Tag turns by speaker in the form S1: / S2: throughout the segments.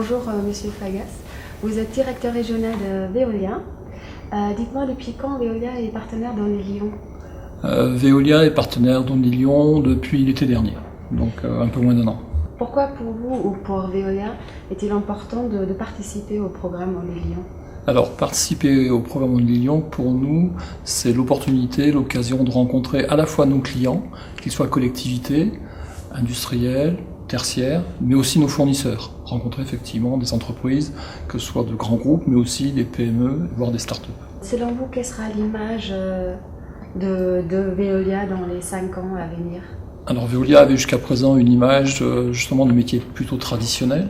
S1: Bonjour Monsieur Fagas, vous êtes directeur régional de Veolia. Dites-moi depuis quand Veolia est partenaire d'Only Lyon?
S2: Veolia est partenaire d'Only Lyon depuis l'été dernier, donc un peu moins d'1 an.
S1: Pourquoi pour vous ou pour Veolia est-il important de participer au programme Only Lyon?
S2: Alors, participer au programme Only Lyon, pour nous, c'est l'opportunité, l'occasion de rencontrer à la fois nos clients, qu'ils soient collectivités, industriels, tertiaires, mais aussi nos fournisseurs. Rencontrer effectivement des entreprises, que ce soit de grands groupes, mais aussi des PME, voire des startups.
S1: Selon vous, quelle sera l'image de Veolia dans les 5 ans à venir?
S2: Alors, Veolia avait jusqu'à présent une image justement de métier plutôt traditionnel,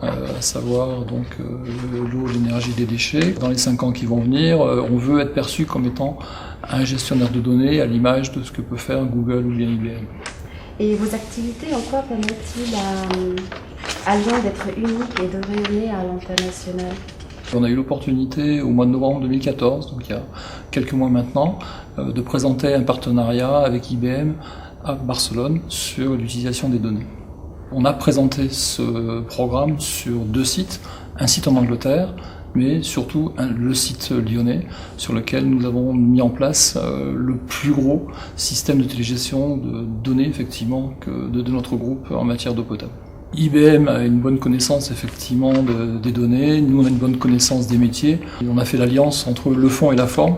S2: à savoir donc l'eau, l'énergie, les déchets. Dans les 5 ans qui vont venir, on veut être perçu comme étant un gestionnaire de données à l'image de ce que peut faire Google ou bien IBM.
S1: Et vos activités, en quoi permettent-ils à Lyon d'être unique et de rayonner à l'international?
S2: On a eu l'opportunité au mois de novembre 2014, donc il y a quelques mois maintenant, de présenter un partenariat avec IBM à Barcelone sur l'utilisation des données. On a présenté ce programme sur 2 sites, un site en Angleterre, mais surtout le site lyonnais, sur lequel nous avons mis en place le plus gros système d'utilisation de données effectivement de notre groupe en matière d'eau potable. IBM a une bonne connaissance effectivement des données, nous on a une bonne connaissance des métiers. Et on a fait l'alliance entre le fond et la forme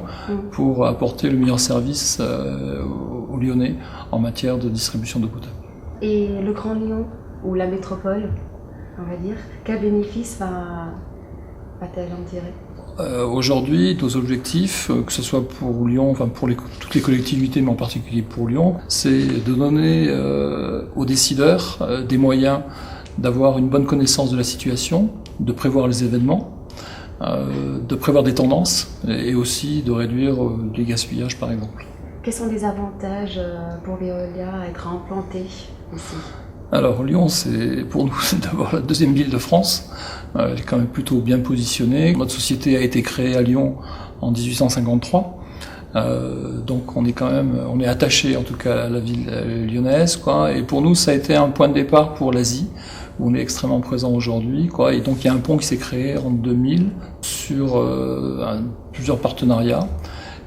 S2: pour apporter le meilleur service aux Lyonnais en matière de distribution d'eau potable.
S1: Et le Grand Lyon, ou la métropole, on va dire, quel bénéfice va-t-elle en tirer?
S2: Aujourd'hui, nos objectifs, que ce soit pour Lyon, enfin pour toutes les collectivités, mais en particulier pour Lyon, c'est de donner aux décideurs des moyens d'avoir une bonne connaissance de la situation, de prévoir les événements, de prévoir des tendances et aussi de réduire les gaspillages par exemple.
S1: Quels sont les avantages pour Veolia à être implanté ici?
S2: Alors Lyon, pour nous, c'est d'abord la 2e ville de France. Elle est quand même plutôt bien positionnée. Notre société a été créée à Lyon en 1853. Donc on est attaché en tout cas à la ville lyonnaise, quoi. Et pour nous, ça a été un point de départ pour l'Asie, où on est extrêmement présent aujourd'hui, quoi. Et donc il y a un pont qui s'est créé en 2000 sur plusieurs partenariats.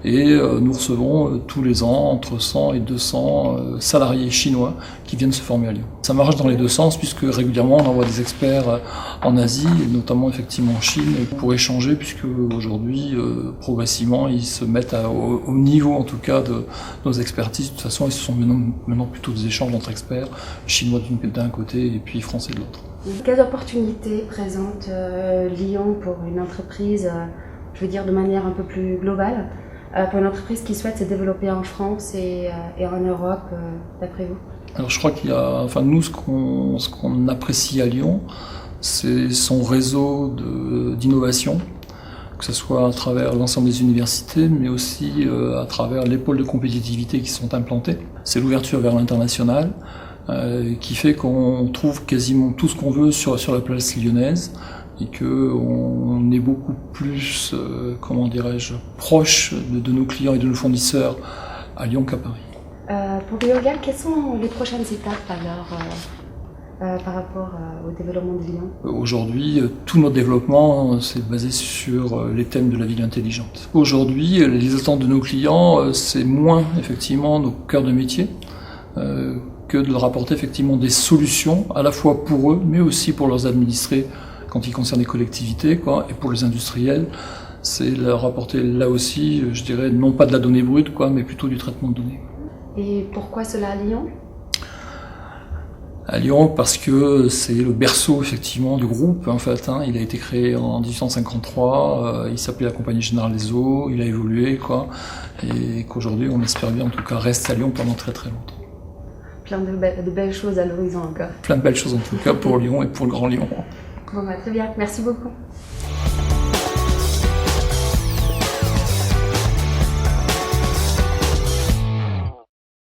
S2: Et nous recevons tous les ans entre 100 et 200 salariés chinois qui viennent se former à Lyon. Ça marche dans les 2 sens puisque régulièrement on envoie des experts en Asie, et notamment effectivement en Chine, pour échanger, puisque aujourd'hui progressivement ils se mettent au niveau en tout cas de nos expertises. De toute façon, ils sont maintenant plutôt des échanges entre experts, chinois d'un côté et puis français de l'autre.
S1: Quelles opportunités présente Lyon pour une entreprise, je veux dire de manière un peu plus globale, pour une entreprise qui souhaite se développer en France et en Europe, d'après vous?
S2: Alors je crois qu'il y a, nous ce qu'on apprécie à Lyon, c'est son réseau d'innovation, que ce soit à travers l'ensemble des universités, mais aussi à travers les pôles de compétitivité qui sont implantés. C'est l'ouverture vers l'international qui fait qu'on trouve quasiment tout ce qu'on veut sur la place lyonnaise, et qu'on est beaucoup plus, proche de nos clients et de nos fournisseurs à Lyon qu'à Paris.
S1: Pour Veolia, quelles sont les prochaines étapes alors par rapport au développement de Lyon?
S2: Aujourd'hui, tout notre développement c'est basé sur les thèmes de la ville intelligente. Aujourd'hui, les attentes de nos clients, c'est moins effectivement nos cœurs de métier, que de leur apporter effectivement des solutions, à la fois pour eux, mais aussi pour leurs administrés, quand il concerne les collectivités, quoi, et pour les industriels, c'est leur apporter là aussi, je dirais, non pas de la donnée brute, quoi, mais plutôt du traitement de données.
S1: Et pourquoi cela à Lyon?
S2: À Lyon, parce que c'est le berceau effectivement du groupe, en fait. Il a été créé en 1853, il s'appelait la Compagnie Générale des Eaux, il a évolué, quoi, et qu'aujourd'hui, on espère bien, en tout cas, reste à Lyon pendant très très longtemps.
S1: Plein de belles choses à l'horizon encore.
S2: Plein de belles choses en tout cas pour Lyon et pour le Grand Lyon.
S1: Bon, très bien, merci beaucoup.